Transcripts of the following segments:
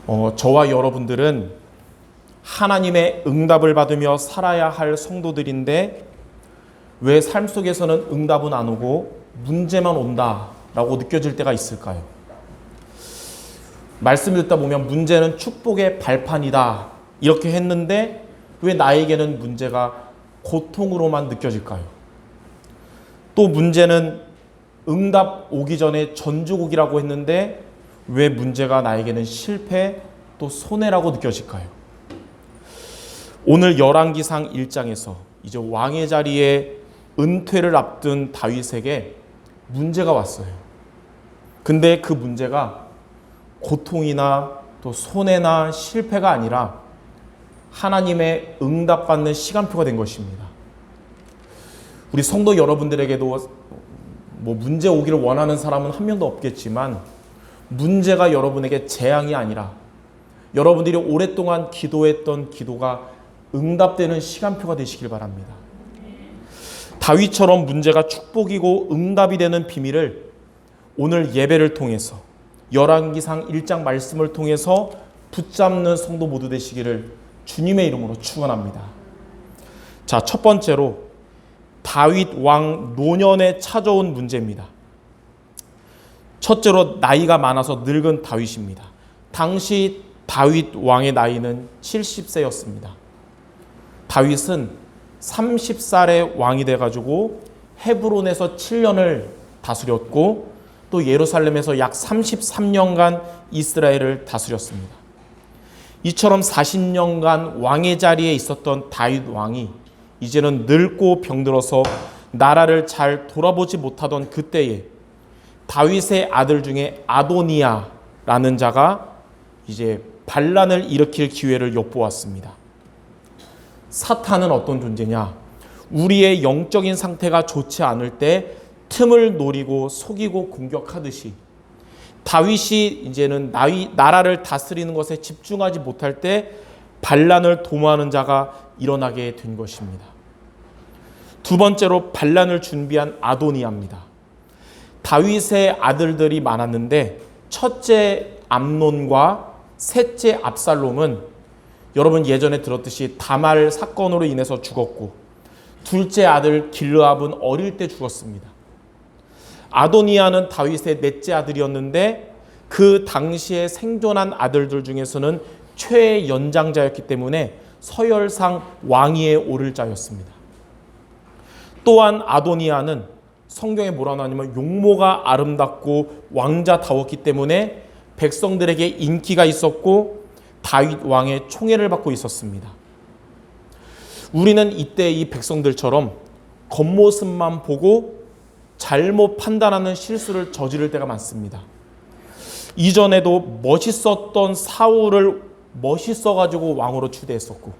저와 여러분들은 하나님의 응답을 받으며 살아야 할 성도들인데 왜 삶 속에서는 응답은 안 오고 문제만 온다라고 느껴질 때가 있을까요? 말씀을 듣다 보면 문제는 축복의 발판이다 이렇게 했는데 왜 나에게는 문제가 고통으로만 느껴질까요? 또 문제는 응답 오기 전에 전주곡이라고 했는데 왜 문제가 나에게는 실패 또 손해라고 느껴질까요? 오늘 열왕기상 1장에서 이제 왕의 자리에 은퇴를 앞둔 다윗에게 문제가 왔어요. 근데 그 문제가 고통이나 또 손해나 실패가 아니라 하나님의 응답받는 시간표가 된 것입니다. 우리 성도 여러분들에게도 문제 오기를 원하는 사람은 한 명도 없겠지만 문제가 여러분에게 재앙이 아니라 여러분들이 오랫동안 기도했던 기도가 응답되는 시간표가 되시길 바랍니다. 다윗처럼 문제가 축복이고 응답이 되는 비밀을 오늘 예배를 통해서 열왕기상 1장 말씀을 통해서 붙잡는 성도 모두 되시기를 주님의 이름으로 축원합니다. 자, 첫 번째로 다윗 왕 노년에 찾아온 문제입니다. 첫째로 나이가 많아서 늙은 다윗입니다. 당시 다윗 왕의 나이는 70세였습니다. 다윗은 30살에 왕이 돼가지고 헤브론에서 7년을 다스렸고 또 예루살렘에서 약 33년간 이스라엘을 다스렸습니다. 이처럼 40년간 왕의 자리에 있었던 다윗 왕이 이제는 늙고 병들어서 나라를 잘 돌아보지 못하던 그때에 다윗의 아들 중에 아도니아라는 자가 이제 반란을 일으킬 기회를 엿보았습니다. 사탄은 어떤 존재냐? 우리의 영적인 상태가 좋지 않을 때 틈을 노리고 속이고 공격하듯이 다윗이 이제는 나라를 다스리는 것에 집중하지 못할 때 반란을 도모하는 자가 일어나게 된 것입니다. 두 번째로 반란을 준비한 아도니아입니다. 다윗의 아들들이 많았는데 첫째 암논과 셋째 압살롬은 여러분 예전에 들었듯이 다말 사건으로 인해서 죽었고 둘째 아들 길르압은 어릴 때 죽었습니다. 아도니아는 다윗의 넷째 아들이었는데 그 당시에 생존한 아들들 중에서는 최연장자였기 때문에 서열상 왕위에 오를 자였습니다. 또한 아도니아는 성경에 뭐라 나오냐면 용모가 아름답고 왕자다웠기 때문에 백성들에게 인기가 있었고 다윗 왕의 총애를 받고 있었습니다. 우리는 이때 이 백성들처럼 겉모습만 보고 잘못 판단하는 실수를 저지를 때가 많습니다. 이전에도 멋있었던 사울을 멋있어가지고 왕으로 추대했었고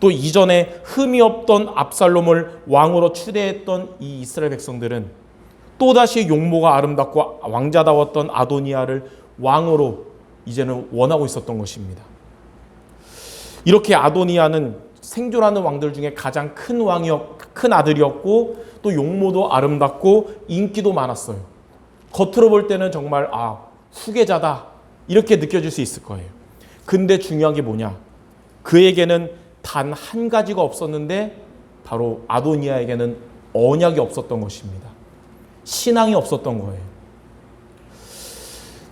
또 이전에 흠이 없던 압살롬을 왕으로 추대했던 이 이스라엘 백성들은 또다시 용모가 아름답고 왕자다웠던 아도니아를 왕으로 이제는 원하고 있었던 것입니다. 이렇게 아도니아는 생존하는 왕들 중에 가장 큰 아들이었고 또 용모도 아름답고 인기도 많았어요. 겉으로 볼 때는 정말 후계자다 이렇게 느껴질 수 있을 거예요. 근데 중요한 게 뭐냐? 그에게는 단 한 가지가 없었는데 바로 아도니아에게는 언약이 없었던 것입니다. 신앙이 없었던 거예요.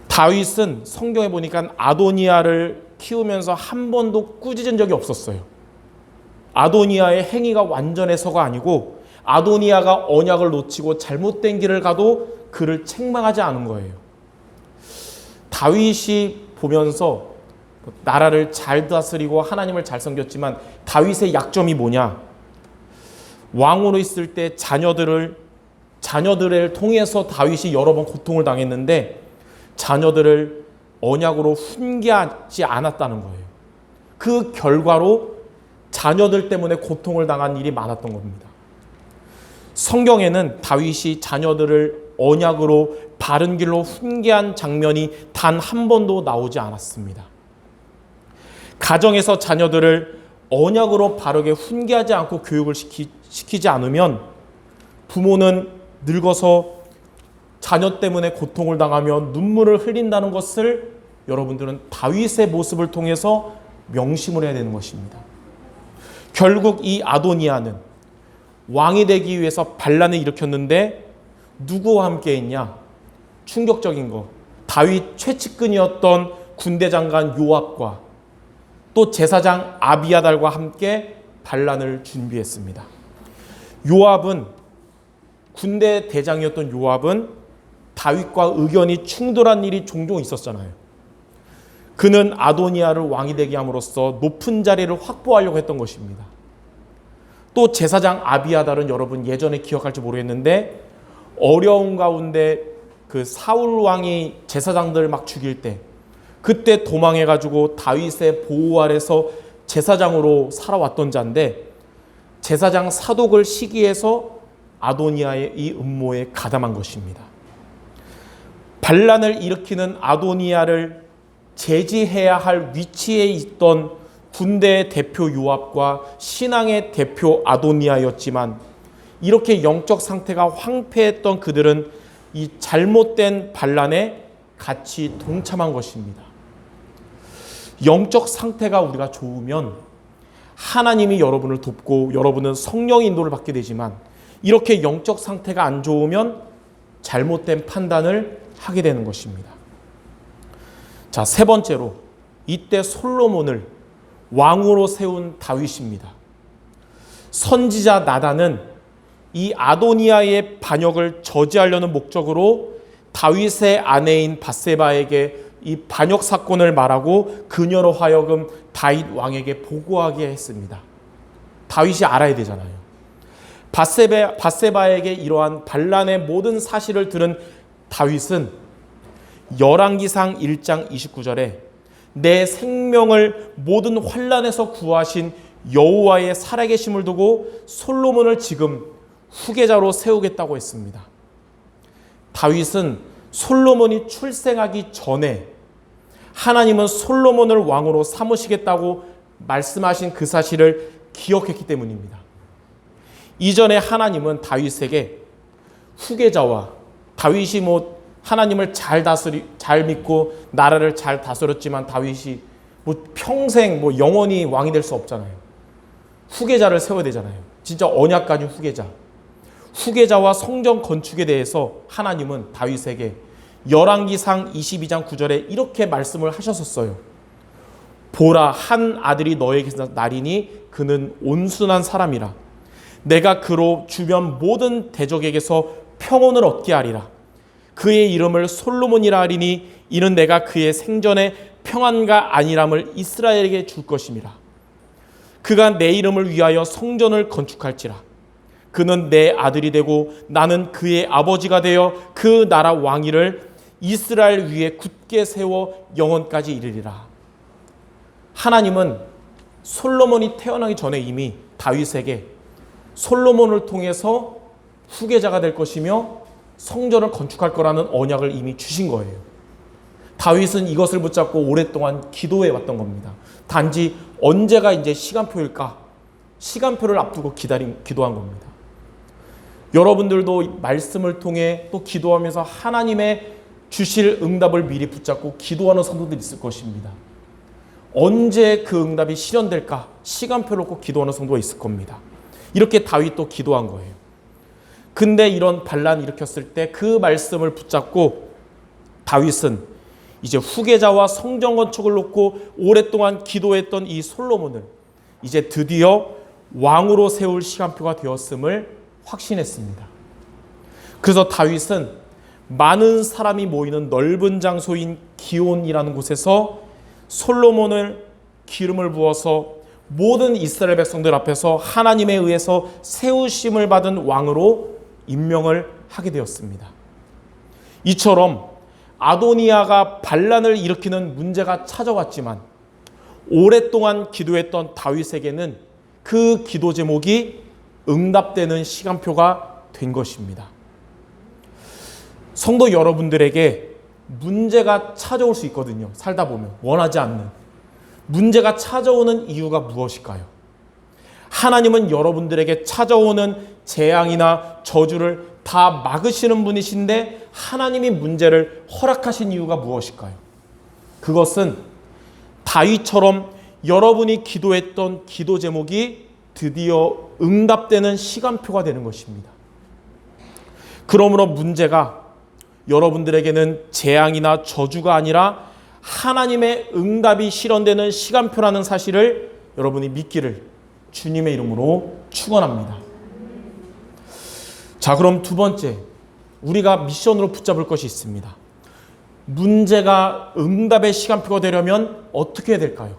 다윗은 성경에 보니까 아도니아를 키우면서 한 번도 꾸짖은 적이 없었어요. 아도니아의 행위가 완전해서가 아니고 아도니아가 언약을 놓치고 잘못된 길을 가도 그를 책망하지 않은 거예요. 다윗이 보면서 나라를 잘 다스리고 하나님을 잘 섬겼지만 다윗의 약점이 뭐냐? 왕으로 있을 때 자녀들을 통해서 다윗이 여러 번 고통을 당했는데 자녀들을 언약으로 훈계하지 않았다는 거예요. 그 결과로 자녀들 때문에 고통을 당한 일이 많았던 겁니다. 성경에는 다윗이 자녀들을 언약으로 바른 길로 훈계한 장면이 단 한 번도 나오지 않았습니다. 가정에서 자녀들을 언약으로 바르게 훈계하지 않고 교육을 시키지 않으면 부모는 늙어서 자녀 때문에 고통을 당하며 눈물을 흘린다는 것을 여러분들은 다윗의 모습을 통해서 명심을 해야 되는 것입니다. 결국 이 아도니아는 왕이 되기 위해서 반란을 일으켰는데 누구와 함께 했냐? 충격적인 거. 다윗 최측근이었던 군대 장관 요압과 또 제사장 아비아달과 함께 반란을 준비했습니다. 요압은 군대 대장이었던 요압은 다윗과 의견이 충돌한 일이 종종 있었잖아요. 그는 아도니아를 왕이 되게 함으로써 높은 자리를 확보하려고 했던 것입니다. 또 제사장 아비아달은 여러분 예전에 기억할지 모르겠는데 어려운 가운데 그 사울 왕이 제사장들을 막 죽일 때 그때 도망해가지고 다윗의 보호 아래서 제사장으로 살아왔던 자인데 제사장 사독을 시기해서 아도니아의 이 음모에 가담한 것입니다. 반란을 일으키는 아도니아를 제지해야 할 위치에 있던 군대의 대표 요압과 신앙의 대표 아도니아였지만 이렇게 영적 상태가 황폐했던 그들은 이 잘못된 반란에 같이 동참한 것입니다. 영적 상태가 우리가 좋으면 하나님이 여러분을 돕고 여러분은 성령의 인도를 받게 되지만 이렇게 영적 상태가 안 좋으면 잘못된 판단을 하게 되는 것입니다. 자, 세 번째로 이때 솔로몬을 왕으로 세운 다윗입니다. 선지자 나단은 이 아도니아의 반역을 저지하려는 목적으로 다윗의 아내인 밧세바에게 이 반역 사건을 말하고 그녀로 하여금 다윗 왕에게 보고하게 했습니다. 다윗이 알아야 되잖아요. 밧세바에게 이러한 반란의 모든 사실을 들은 다윗은 열왕기상 1장 29절에 내 생명을 모든 환난에서 구하신 여호와의 살아계심을 두고 솔로몬을 지금 후계자로 세우겠다고 했습니다. 다윗은 솔로몬이 출생하기 전에 하나님은 솔로몬을 왕으로 삼으시겠다고 말씀하신 그 사실을 기억했기 때문입니다. 이전에 하나님은 다윗에게 후계자와 다윗이 하나님을 잘 믿고 나라를 잘 다스렸지만 다윗이 평생 영원히 왕이 될 수 없잖아요. 후계자를 세워야 되잖아요. 진짜 언약 가진 후계자와 성전 건축에 대해서 하나님은 다윗에게 열왕기상 22장 9절에 이렇게 말씀을 하셨었어요. 보라, 한 아들이 너에게서 나리니 그는 온순한 사람이라. 내가 그로 주변 모든 대적에게서 평온을 얻게 하리라. 그의 이름을 솔로몬이라 하리니 이는 내가 그의 생전에 평안과 안일함을 이스라엘에게 줄 것임이라. 그가 내 이름을 위하여 성전을 건축할지라. 그는 내 아들이 되고 나는 그의 아버지가 되어 그 나라 왕위를 이스라엘 위에 굳게 세워 영원까지 이르리라. 하나님은 솔로몬이 태어나기 전에 이미 다윗에게 솔로몬을 통해서 후계자가 될 것이며 성전을 건축할 거라는 언약을 이미 주신 거예요. 다윗은 이것을 붙잡고 오랫동안 기도해 왔던 겁니다. 단지 언제가 이제 시간표일까? 시간표를 앞두고 기도한 겁니다. 여러분들도 말씀을 통해 또 기도하면서 하나님의 주실 응답을 미리 붙잡고 기도하는 성도들이 있을 것입니다. 언제 그 응답이 실현될까? 시간표를 꼭 기도하는 성도가 있을 겁니다. 이렇게 다윗도 기도한 거예요. 근데 이런 반란을 일으켰을 때 그 말씀을 붙잡고 다윗은 이제 후계자와 성전 건축을 놓고 오랫동안 기도했던 이 솔로몬을 이제 드디어 왕으로 세울 시간표가 되었음을 확신했습니다. 그래서 다윗은 많은 사람이 모이는 넓은 장소인 기온이라는 곳에서 솔로몬을 기름을 부어서 모든 이스라엘 백성들 앞에서 하나님에 의해서 세우심을 받은 왕으로 임명을 하게 되었습니다. 이처럼 아도니아가 반란을 일으키는 문제가 찾아왔지만 오랫동안 기도했던 다윗에게는 그 기도 제목이 응답되는 시간표가 된 것입니다. 성도 여러분들에게 문제가 찾아올 수 있거든요. 살다 보면 원하지 않는 문제가 찾아오는 이유가 무엇일까요? 하나님은 여러분들에게 찾아오는 재앙이나 저주를 다 막으시는 분이신데 하나님이 문제를 허락하신 이유가 무엇일까요? 그것은 다윗처럼 여러분이 기도했던 기도 제목이 드디어 응답되는 시간표가 되는 것입니다. 그러므로 문제가 여러분들에게는 재앙이나 저주가 아니라 하나님의 응답이 실현되는 시간표라는 사실을 여러분이 믿기를 주님의 이름으로 축원합니다. 자, 그럼 두 번째, 우리가 미션으로 붙잡을 것이 있습니다. 문제가 응답의 시간표가 되려면 어떻게 해야 될까요?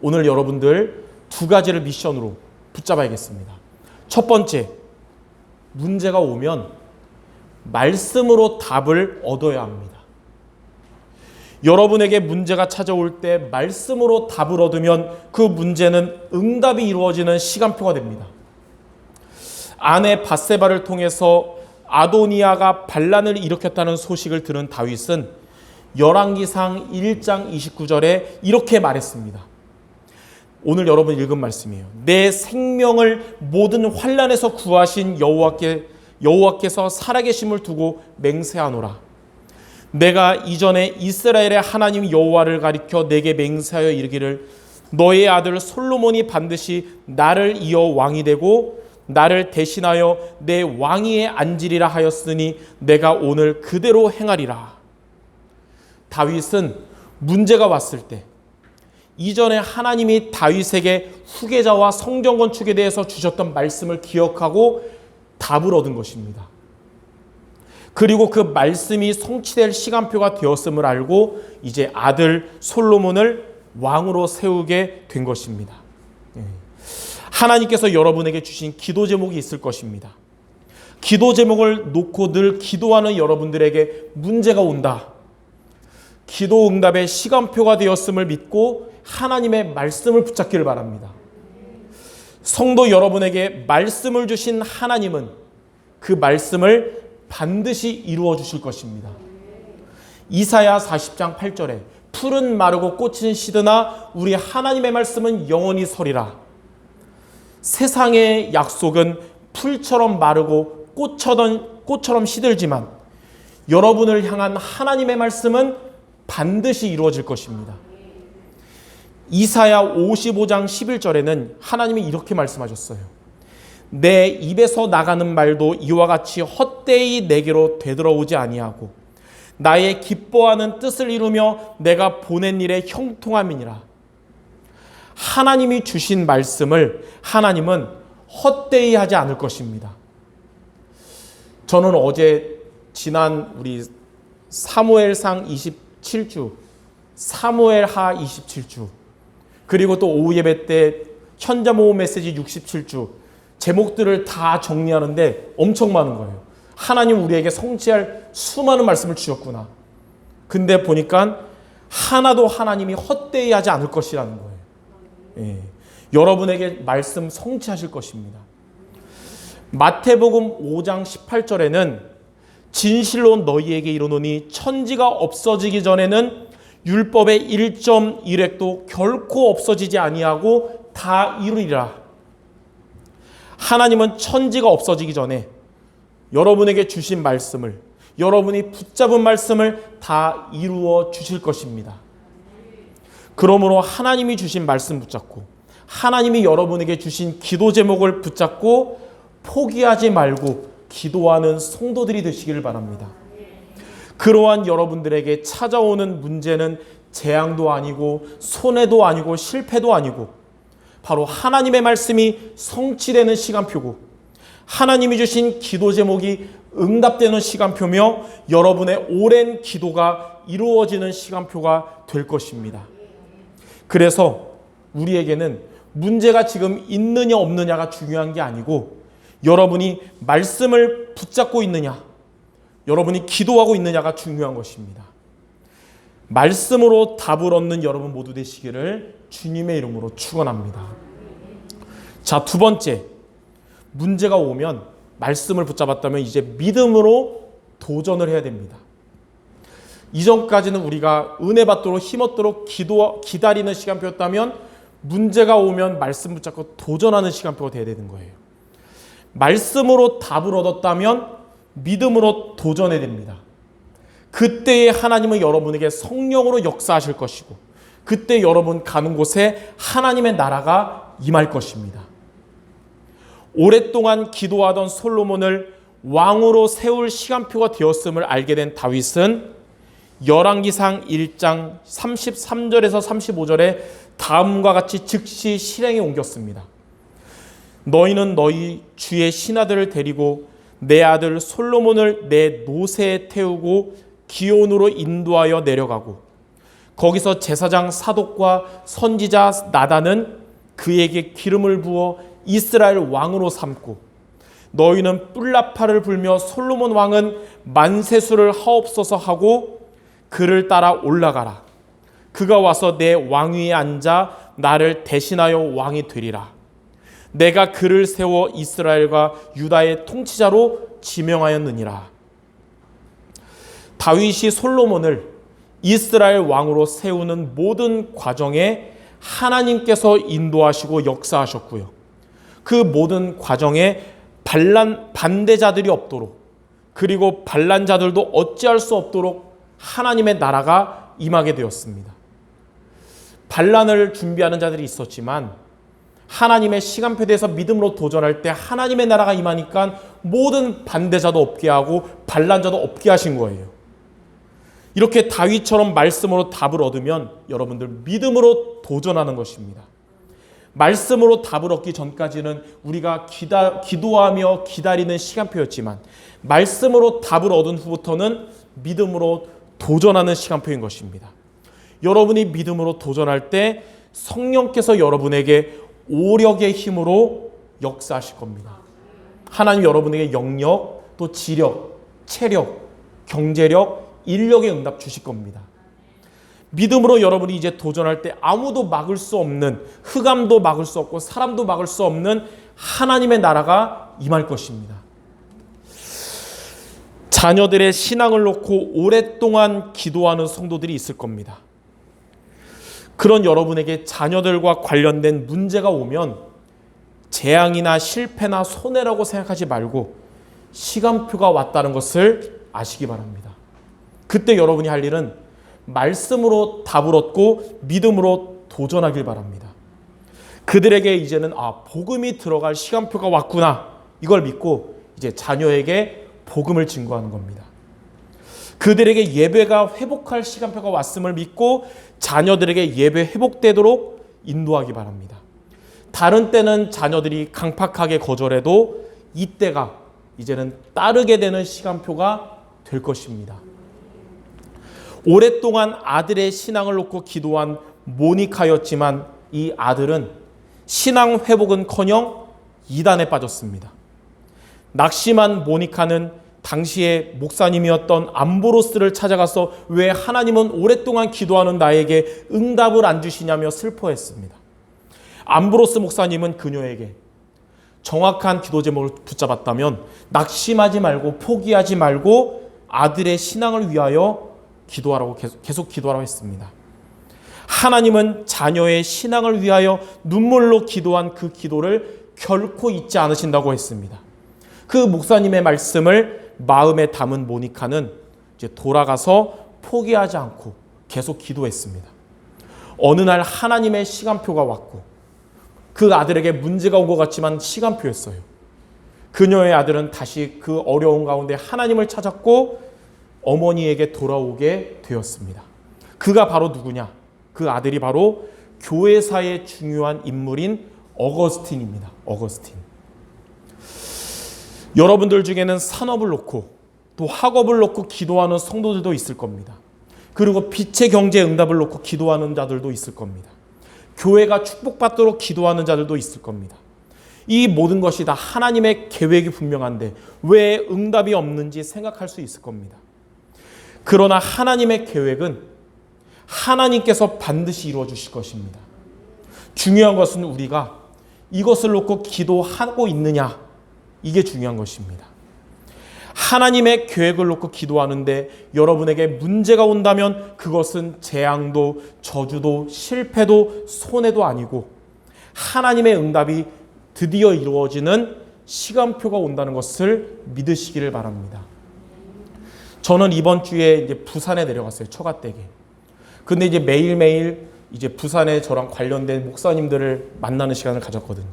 오늘 여러분들 두 가지를 미션으로 붙잡아야겠습니다. 첫 번째, 문제가 오면 말씀으로 답을 얻어야 합니다. 여러분에게 문제가 찾아올 때 말씀으로 답을 얻으면 그 문제는 응답이 이루어지는 시간표가 됩니다. 아내 밧세바를 통해서 아도니아가 반란을 일으켰다는 소식을 들은 다윗은 열왕기상 1장 29절에 이렇게 말했습니다. 오늘 여러분 읽은 말씀이에요. 내 생명을 모든 환난에서 구하신 여호와께서 살아계심을 두고 맹세하노라. 내가 이전에 이스라엘의 하나님 여호와를 가리켜 내게 맹세하여 이르기를 너의 아들 솔로몬이 반드시 나를 이어 왕이 되고 나를 대신하여 내 왕위에 앉으리라 하였으니 내가 오늘 그대로 행하리라. 다윗은 문제가 왔을 때 이전에 하나님이 다윗에게 후계자와 성전 건축에 대해서 주셨던 말씀을 기억하고 답을 얻은 것입니다. 그리고 그 말씀이 성취될 시간표가 되었음을 알고 이제 아들 솔로몬을 왕으로 세우게 된 것입니다. 하나님께서 여러분에게 주신 기도 제목이 있을 것입니다. 기도 제목을 놓고 늘 기도하는 여러분들에게 문제가 온다. 기도 응답의 시간표가 되었음을 믿고 하나님의 말씀을 붙잡기를 바랍니다. 성도 여러분에게 말씀을 주신 하나님은 그 말씀을 반드시 이루어 주실 것입니다. 이사야 40장 8절에 풀은 마르고 꽃은 시드나 우리 하나님의 말씀은 영원히 서리라. 세상의 약속은 풀처럼 마르고 꽃처럼 시들지만 여러분을 향한 하나님의 말씀은 반드시 이루어질 것입니다. 이사야 55장 11절에는 하나님이 이렇게 말씀하셨어요. 내 입에서 나가는 말도 이와 같이 헛되이 내게로 되돌아오지 아니하고 나의 기뻐하는 뜻을 이루며 내가 보낸 일에 형통함이니라. 하나님이 주신 말씀을 하나님은 헛되이 하지 않을 것입니다. 저는 어제 지난 우리 사무엘상 27주, 사무엘하 27주, 그리고 또 오후 예배 때 현자모험 메시지 67주 제목들을 다 정리하는데 엄청 많은 거예요. 하나님 우리에게 성취할 수많은 말씀을 주셨구나. 근데 보니까 하나도 하나님이 헛되이 하지 않을 것이라는 거예요. 예. 여러분에게 말씀 성취하실 것입니다. 마태복음 5장 18절에는 진실로 너희에게 이르노니 천지가 없어지기 전에는 율법의 1.1획도 결코 없어지지 아니하고 다 이루리라. 하나님은 천지가 없어지기 전에 여러분에게 주신 말씀을, 여러분이 붙잡은 말씀을 다 이루어 주실 것입니다. 그러므로 하나님이 주신 말씀 붙잡고 하나님이 여러분에게 주신 기도 제목을 붙잡고 포기하지 말고 기도하는 성도들이 되시기를 바랍니다. 그러한 여러분들에게 찾아오는 문제는 재앙도 아니고 손해도 아니고 실패도 아니고 바로 하나님의 말씀이 성취되는 시간표고 하나님이 주신 기도 제목이 응답되는 시간표며 여러분의 오랜 기도가 이루어지는 시간표가 될 것입니다. 그래서 우리에게는 문제가 지금 있느냐 없느냐가 중요한 게 아니고 여러분이 말씀을 붙잡고 있느냐, 여러분이 기도하고 있느냐가 중요한 것입니다. 말씀으로 답을 얻는 여러분 모두 되시기를 주님의 이름으로 축원합니다. 자, 두 번째, 문제가 오면 말씀을 붙잡았다면 이제 믿음으로 도전을 해야 됩니다. 이전까지는 우리가 은혜 받도록 힘없도록 기다리는 시간표였다면 문제가 오면 말씀 붙잡고 도전하는 시간표가 돼야 되는 거예요. 말씀으로 답을 얻었다면 믿음으로 도전해야 됩니다. 그때에 하나님은 여러분에게 성령으로 역사하실 것이고 그때 여러분 가는 곳에 하나님의 나라가 임할 것입니다. 오랫동안 기도하던 솔로몬을 왕으로 세울 시간표가 되었음을 알게 된 다윗은 열왕기상 1장 33절에서 35절에 다음과 같이 즉시 실행에 옮겼습니다. 너희는 너희 주의 신하들을 데리고 내 아들 솔로몬을 내 노새에 태우고 기온으로 인도하여 내려가고 거기서 제사장 사독과 선지자 나단은 그에게 기름을 부어 이스라엘 왕으로 삼고 너희는 뿔나파를 불며 솔로몬 왕은 만세수를 하옵소서 하고 그를 따라 올라가라. 그가 와서 내 왕위에 앉아 나를 대신하여 왕이 되리라. 내가 그를 세워 이스라엘과 유다의 통치자로 지명하였느니라. 다윗이 솔로몬을 이스라엘 왕으로 세우는 모든 과정에 하나님께서 인도하시고 역사하셨고요. 그 모든 과정에 반대자들이 없도록 그리고 반란자들도 어찌할 수 없도록 하나님의 나라가 임하게 되었습니다. 반란을 준비하는 자들이 있었지만 하나님의 시간표대에서 믿음으로 도전할 때 하나님의 나라가 임하니까 모든 반대자도 없게 하고 반란자도 없게 하신 거예요. 이렇게 다윗처럼 말씀으로 답을 얻으면 여러분들 믿음으로 도전하는 것입니다. 말씀으로 답을 얻기 전까지는 우리가 기도하며 기다리는 시간표였지만 말씀으로 답을 얻은 후부터는 믿음으로 도전하는 시간표인 것입니다. 여러분이 믿음으로 도전할 때 성령께서 여러분에게 오력의 힘으로 역사하실 겁니다. 하나님 여러분에게 영력, 또 지력, 체력, 경제력, 인력의 응답 주실 겁니다. 믿음으로 여러분이 이제 도전할 때 아무도 막을 수 없는, 흑암도 막을 수 없고 사람도 막을 수 없는 하나님의 나라가 임할 것입니다. 자녀들의 신앙을 놓고 오랫동안 기도하는 성도들이 있을 겁니다. 그런 여러분에게 자녀들과 관련된 문제가 오면 재앙이나 실패나 손해라고 생각하지 말고 시간표가 왔다는 것을 아시기 바랍니다. 그때 여러분이 할 일은 말씀으로 답을 얻고 믿음으로 도전하길 바랍니다. 그들에게 이제는 복음이 들어갈 시간표가 왔구나, 이걸 믿고 이제 자녀에게 복음을 증거하는 겁니다. 그들에게 예배가 회복할 시간표가 왔음을 믿고 자녀들에게 예배 회복되도록 인도하기 바랍니다. 다른 때는 자녀들이 강팍하게 거절해도 이때가 이제는 따르게 되는 시간표가 될 것입니다. 오랫동안 아들의 신앙을 놓고 기도한 모니카였지만 이 아들은 신앙 회복은커녕 이단에 빠졌습니다. 낙심한 모니카는 당시에 목사님이었던 암브로스를 찾아가서 왜 하나님은 오랫동안 기도하는 나에게 응답을 안 주시냐며 슬퍼했습니다. 암브로스 목사님은 그녀에게 정확한 기도 제목을 붙잡았다면 낙심하지 말고 포기하지 말고 아들의 신앙을 위하여 기도하라고 계속 기도하라고 했습니다. 하나님은 자녀의 신앙을 위하여 눈물로 기도한 그 기도를 결코 잊지 않으신다고 했습니다. 그 목사님의 말씀을 마음에 담은 모니카는 이제 돌아가서 포기하지 않고 계속 기도했습니다. 어느 날 하나님의 시간표가 왔고 그 아들에게 문제가 온 것 같지만 시간표였어요. 그녀의 아들은 다시 그 어려운 가운데 하나님을 찾았고 어머니에게 돌아오게 되었습니다. 그가 바로 누구냐? 그 아들이 바로 교회사의 중요한 인물인 어거스틴입니다. 어거스틴. 여러분들 중에는 산업을 놓고 또 학업을 놓고 기도하는 성도들도 있을 겁니다. 그리고 빛의 경제 응답을 놓고 기도하는 자들도 있을 겁니다. 교회가 축복받도록 기도하는 자들도 있을 겁니다. 이 모든 것이 다 하나님의 계획이 분명한데 왜 응답이 없는지 생각할 수 있을 겁니다. 그러나 하나님의 계획은 하나님께서 반드시 이루어 주실 것입니다. 중요한 것은 우리가 이것을 놓고 기도하고 있느냐, 이게 중요한 것입니다. 하나님의 계획을 놓고 기도하는데 여러분에게 문제가 온다면 그것은 재앙도 저주도 실패도 손해도 아니고 하나님의 응답이 드디어 이루어지는 시간표가 온다는 것을 믿으시기를 바랍니다. 저는 이번 주에 이제 부산에 내려갔어요. 처가댁에. 근데 이제 매일매일 이제 부산에 저랑 관련된 목사님들을 만나는 시간을 가졌거든요.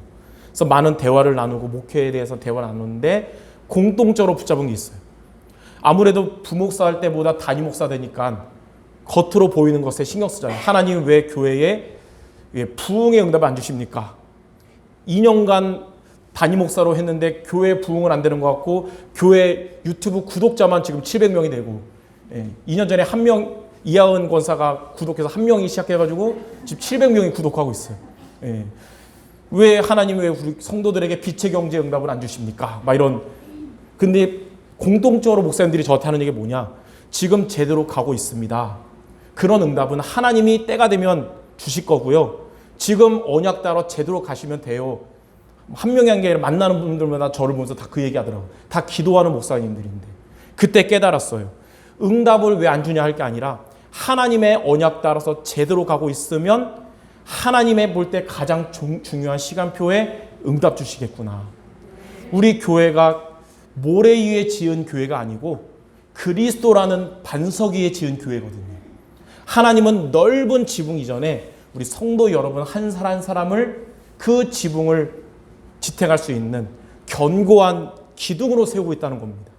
그래서 많은 대화를 나누고 목회에 대해서 대화를 나누는데 공통적으로 붙잡은 게 있어요. 아무래도 부목사 할 때보다 담임목사 되니까 겉으로 보이는 것에 신경 쓰잖아요. 하나님 왜 교회에 부흥의 응답을 안 주십니까? 2년간 담임목사로 했는데 교회 부흥은 안 되는 것 같고 교회 유튜브 구독자만 지금 700명이 되고 2년 전에 한 명 이하은 권사가 구독해서 한 명이 시작해가지고 지금 700명이 구독하고 있어요. 왜 하나님 왜 우리 성도들에게 빛의 경제 응답을 안 주십니까? 막 이런. 근데 공동적으로 목사님들이 저한테 하는 얘기 뭐냐? 지금 제대로 가고 있습니다. 그런 응답은 하나님이 때가 되면 주실 거고요. 지금 언약 따라 제대로 가시면 돼요. 한 명이 한 게 아니라 만나는 분들마다 저를 보면서 다 그 얘기 하더라고요. 다 기도하는 목사님들인데. 그때 깨달았어요. 응답을 왜 안 주냐 할 게 아니라 하나님의 언약 따라서 제대로 가고 있으면 하나님의 볼 때 가장 중요한 시간표에 응답 주시겠구나. 우리 교회가 모래 위에 지은 교회가 아니고 그리스도라는 반석 위에 지은 교회거든요. 하나님은 넓은 지붕 이전에 우리 성도 여러분 한 사람 한 사람을 그 지붕을 지탱할 수 있는 견고한 기둥으로 세우고 있다는 겁니다.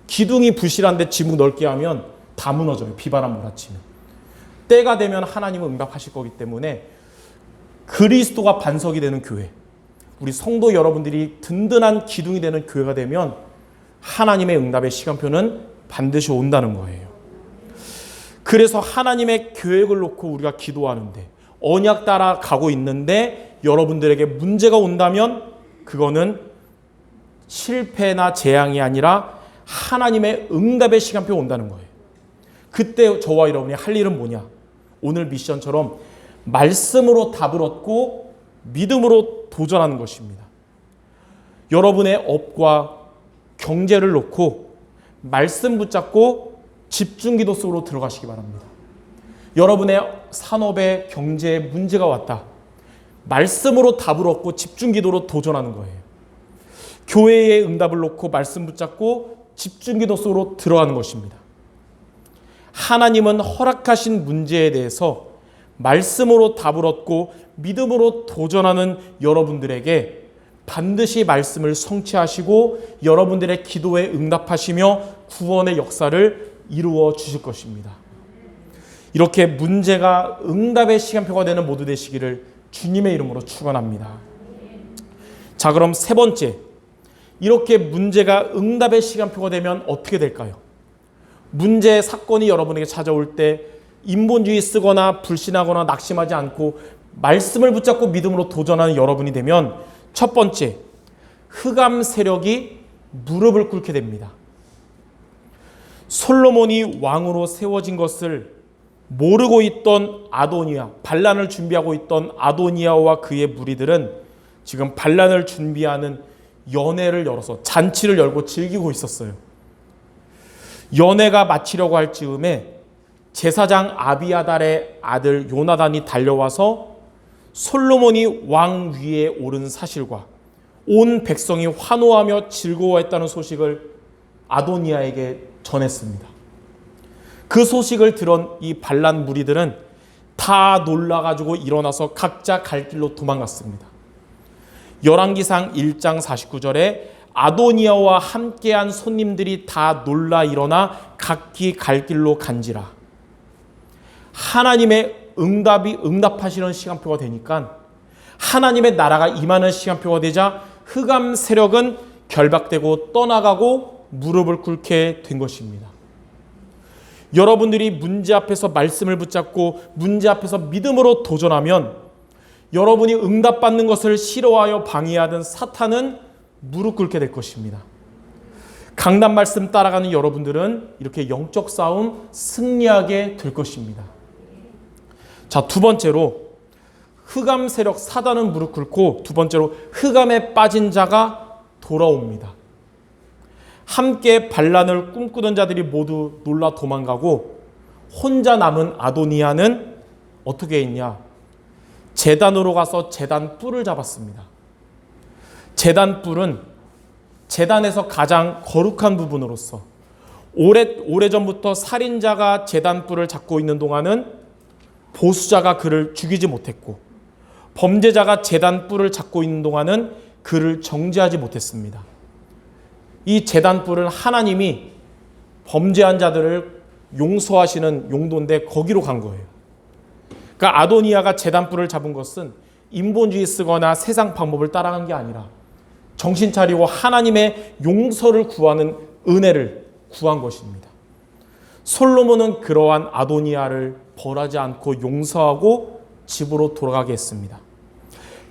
기둥이 부실한데 지붕 넓게 하면 다 무너져요. 비바람 몰아치면. 때가 되면 하나님은 응답하실 거기 때문에 그리스도가 반석이 되는 교회, 우리 성도 여러분들이 든든한 기둥이 되는 교회가 되면 하나님의 응답의 시간표는 반드시 온다는 거예요. 그래서 하나님의 계획을 놓고 우리가 기도하는데 언약 따라 가고 있는데 여러분들에게 문제가 온다면 그거는 실패나 재앙이 아니라 하나님의 응답의 시간표가 온다는 거예요. 그때 저와 여러분이 할 일은 뭐냐? 오늘 미션처럼 말씀으로 답을 얻고 믿음으로 도전하는 것입니다. 여러분의 업과 경제를 놓고 말씀 붙잡고 집중기도 속으로 들어가시기 바랍니다. 여러분의 산업에 경제에 문제가 왔다. 말씀으로 답을 얻고 집중기도로 도전하는 거예요. 교회의 응답을 놓고 말씀 붙잡고 집중기도 속으로 들어가는 것입니다. 하나님은 허락하신 문제에 대해서 말씀으로 답을 얻고 믿음으로 도전하는 여러분들에게 반드시 말씀을 성취하시고 여러분들의 기도에 응답하시며 구원의 역사를 이루어 주실 것입니다. 이렇게 문제가 응답의 시간표가 되는 모두 되시기를 주님의 이름으로 축원합니다. 자, 그럼 세 번째, 이렇게 문제가 응답의 시간표가 되면 어떻게 될까요? 문제, 사건이 여러분에게 찾아올 때 인본주의 쓰거나 불신하거나 낙심하지 않고 말씀을 붙잡고 믿음으로 도전하는 여러분이 되면 첫 번째, 흑암 세력이 무릎을 꿇게 됩니다. 솔로몬이 왕으로 세워진 것을 모르고 있던 아도니아, 반란을 준비하고 있던 아도니아와 그의 무리들은 지금 반란을 준비하는 연회를 열어서 잔치를 열고 즐기고 있었어요. 연회가 마치려고 할 즈음에 제사장 아비아달의 아들 요나단이 달려와서 솔로몬이 왕 위에 오른 사실과 온 백성이 환호하며 즐거워했다는 소식을 아도니아에게 전했습니다. 그 소식을 들은 이 반란 무리들은 다 놀라가지고 일어나서 각자 갈 길로 도망갔습니다. 열왕기상 1장 49절에 아도니아와 함께한 손님들이 다 놀라 일어나 각기 갈 길로 간지라. 하나님의 응답하시는 시간표가 되니까 하나님의 나라가 임하는 시간표가 되자 흑암 세력은 결박되고 떠나가고 무릎을 꿇게 된 것입니다. 여러분들이 문제 앞에서 말씀을 붙잡고 문제 앞에서 믿음으로 도전하면 여러분이 응답받는 것을 싫어하여 방해하던 사탄은 무릎 꿇게 될 것입니다. 강단 말씀 따라가는 여러분들은 이렇게 영적 싸움 승리하게 될 것입니다. 자, 두 번째로 흑암 세력 사단은 무릎 꿇고 두 번째로 흑암에 빠진 자가 돌아옵니다. 함께 반란을 꿈꾸던 자들이 모두 놀라 도망가고 혼자 남은 아도니아는 어떻게 했냐? 제단으로 가서 제단 뿔을 잡았습니다. 제단 뿔은 제단에서 가장 거룩한 부분으로서 오래전부터 살인자가 제단불을 잡고 있는 동안은 보수자가 그를 죽이지 못했고, 범죄자가 제단불을 잡고 있는 동안은 그를 정죄하지 못했습니다. 이 제단불은 하나님이 범죄한 자들을 용서하시는 용도인데 거기로 간 거예요. 그러니까 아도니아가 제단불을 잡은 것은 인본주의 쓰거나 세상 방법을 따라간 게 아니라 정신 차리고 하나님의 용서를 구하는 은혜를 구한 것입니다. 솔로몬은 그러한 아도니아를 벌하지 않고 용서하고 집으로 돌아가게 했습니다.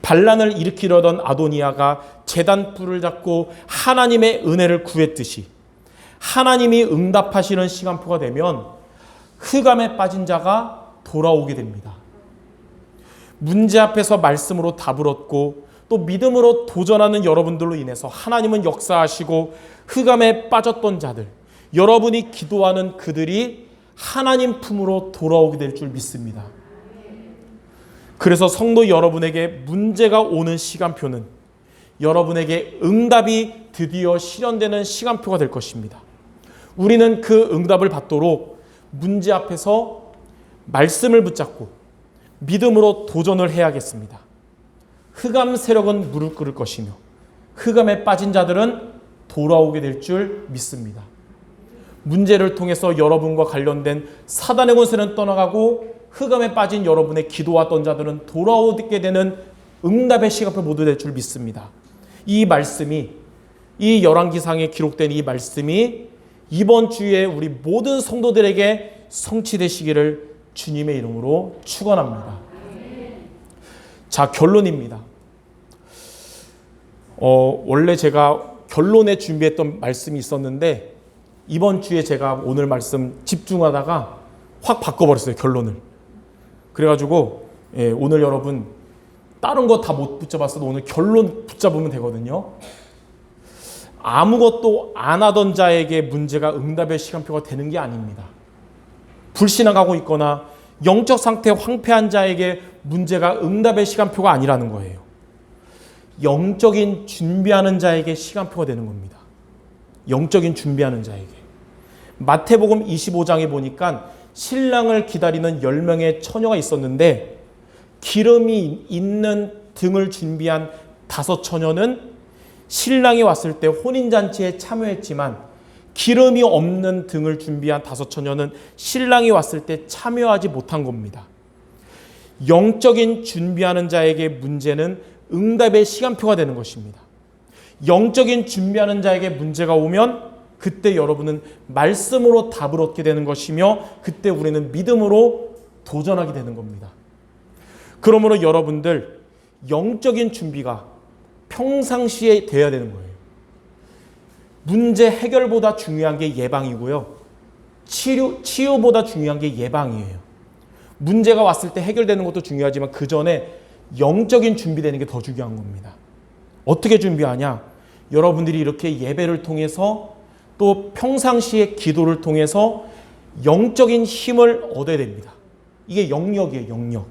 반란을 일으키려던 아도니아가 제단불을 잡고 하나님의 은혜를 구했듯이 하나님이 응답하시는 시간표가 되면 흑암에 빠진 자가 돌아오게 됩니다. 문제 앞에서 말씀으로 답을 얻고 또 믿음으로 도전하는 여러분들로 인해서 하나님은 역사하시고 흑암에 빠졌던 자들, 여러분이 기도하는 그들이 하나님 품으로 돌아오게 될 줄 믿습니다. 그래서 성도 여러분에게 문제가 오는 시간표는 여러분에게 응답이 드디어 실현되는 시간표가 될 것입니다. 우리는 그 응답을 받도록 문제 앞에서 말씀을 붙잡고 믿음으로 도전을 해야겠습니다. 흑암 세력은 무릎 꿇을 것이며 흑암에 빠진 자들은 돌아오게 될 줄 믿습니다. 문제를 통해서 여러분과 관련된 사단의 권세는 떠나가고 흑암에 빠진 여러분의 기도했던 자들은 돌아오게 되는 응답의 시간표 모두 될 줄 믿습니다. 이 말씀이, 이 열왕기상에 기록된 이 말씀이 이번 주에 우리 모든 성도들에게 성취되시기를 주님의 이름으로 축원합니다. 자, 결론입니다. 원래 제가 결론에 준비했던 말씀이 있었는데 이번 주에 제가 오늘 말씀 집중하다가 확 바꿔버렸어요, 결론을. 그래가지고 오늘 여러분 다른 거 다 못 붙잡았어도 오늘 결론 붙잡으면 되거든요. 아무것도 안 하던 자에게 문제가 응답의 시간표가 되는 게 아닙니다. 불신앙하고 있거나 영적 상태 황폐한 자에게 문제가 응답의 시간표가 아니라는 거예요. 영적인 준비하는 자에게 시간표가 되는 겁니다. 영적인 준비하는 자에게. 마태복음 25장에 보니까 신랑을 기다리는 10명의 처녀가 있었는데 기름이 있는 등을 준비한 5 처녀는 신랑이 왔을 때 혼인잔치에 참여했지만 기름이 없는 등을 준비한 5 처녀는 신랑이 왔을 때 참여하지 못한 겁니다. 영적인 준비하는 자에게 문제는 응답의 시간표가 되는 것입니다. 영적인 준비하는 자에게 문제가 오면 그때 여러분은 말씀으로 답을 얻게 되는 것이며 그때 우리는 믿음으로 도전하게 되는 겁니다. 그러므로 여러분들 영적인 준비가 평상시에 돼야 되는 거예요. 문제 해결보다 중요한 게 예방이고요. 치유보다 중요한 게 예방이에요. 문제가 왔을 때 해결되는 것도 중요하지만 그 전에 영적인 준비되는 게 더 중요한 겁니다. 어떻게 준비하냐? 여러분들이 이렇게 예배를 통해서 또 평상시의 기도를 통해서 영적인 힘을 얻어야 됩니다. 이게 영역이에요, 영역.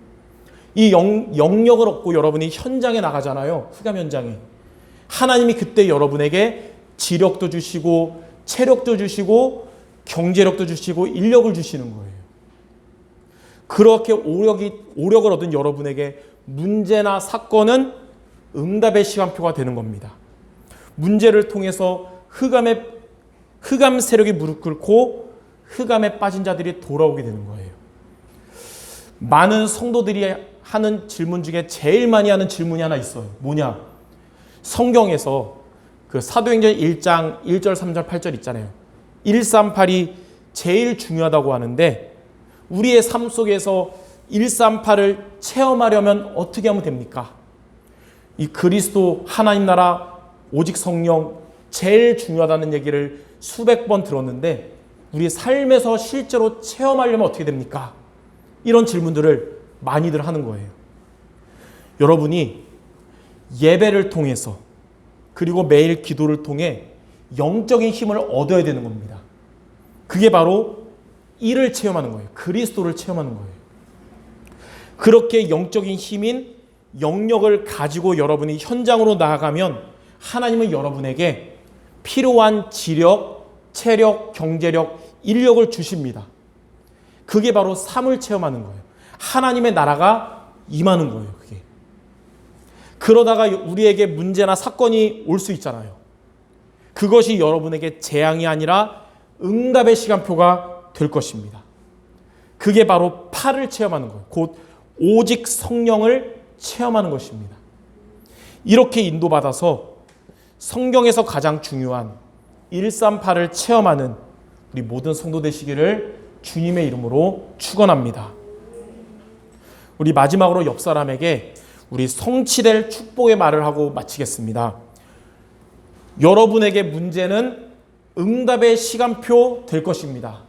이 영역을 얻고 여러분이 현장에 나가잖아요. 흑암 현장에. 하나님이 그때 여러분에게 지력도 주시고 체력도 주시고 경제력도 주시고 인력을 주시는 거예요. 그렇게 오력을 얻은 여러분에게 문제나 사건은 응답의 시간표가 되는 겁니다. 문제를 통해서 흑암 세력이 무릎 꿇고 흑암에 빠진 자들이 돌아오게 되는 거예요. 많은 성도들이 하는 질문 중에 제일 많이 하는 질문이 하나 있어요. 뭐냐? 성경에서 그 사도행전 1장 1절, 3절, 8절 있잖아요. 138이 제일 중요하다고 하는데 우리의 삶 속에서 138을 체험하려면 어떻게 하면 됩니까? 이 그리스도 하나님 나라 오직 성령 제일 중요하다는 얘기를 수백 번 들었는데 우리 삶에서 실제로 체험하려면 어떻게 됩니까? 이런 질문들을 많이들 하는 거예요. 여러분이 예배를 통해서 그리고 매일 기도를 통해 영적인 힘을 얻어야 되는 겁니다. 그게 바로 이를 체험하는 거예요. 그리스도를 체험하는 거예요. 그렇게 영적인 힘인 영역을 가지고 여러분이 현장으로 나아가면 하나님은 여러분에게 필요한 지력, 체력, 경제력, 인력을 주십니다. 그게 바로 삶을 체험하는 거예요. 하나님의 나라가 임하는 거예요. 그게. 그러다가 우리에게 문제나 사건이 올 수 있잖아요. 그것이 여러분에게 재앙이 아니라 응답의 시간표가 될 것입니다. 그게 바로 팔을 체험하는 거예요. 곧 오직 성령을 체험하는 것입니다. 이렇게 인도받아서 성경에서 가장 중요한 138을 체험하는 우리 모든 성도 되시기를 주님의 이름으로 축원합니다. 우리 마지막으로 옆 사람에게 우리 성취될 축복의 말을 하고 마치겠습니다. 여러분에게 문제는 응답의 시간표 될 것입니다.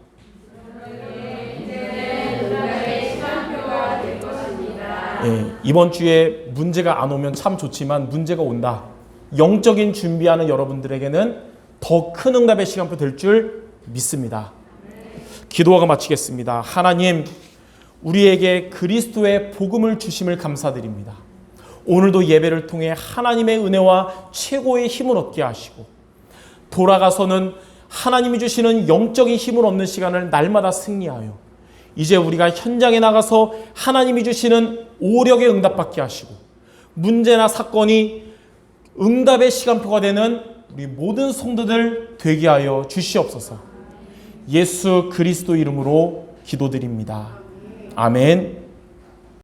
이번 주에 문제가 안 오면 참 좋지만 문제가 온다. 영적인 준비하는 여러분들에게는 더 큰 응답의 시간표 될 줄 믿습니다. 기도하고 마치겠습니다. 하나님, 우리에게 그리스도의 복음을 주심을 감사드립니다. 오늘도 예배를 통해 하나님의 은혜와 최고의 힘을 얻게 하시고 돌아가서는 하나님이 주시는 영적인 힘을 얻는 시간을 날마다 승리하여 이제 우리가 현장에 나가서 하나님이 주시는 오력의 응답받게 하시고 문제나 사건이 응답의 시간표가 되는 우리 모든 성도들 되게 하여 주시옵소서. 예수 그리스도 이름으로 기도드립니다. 아멘.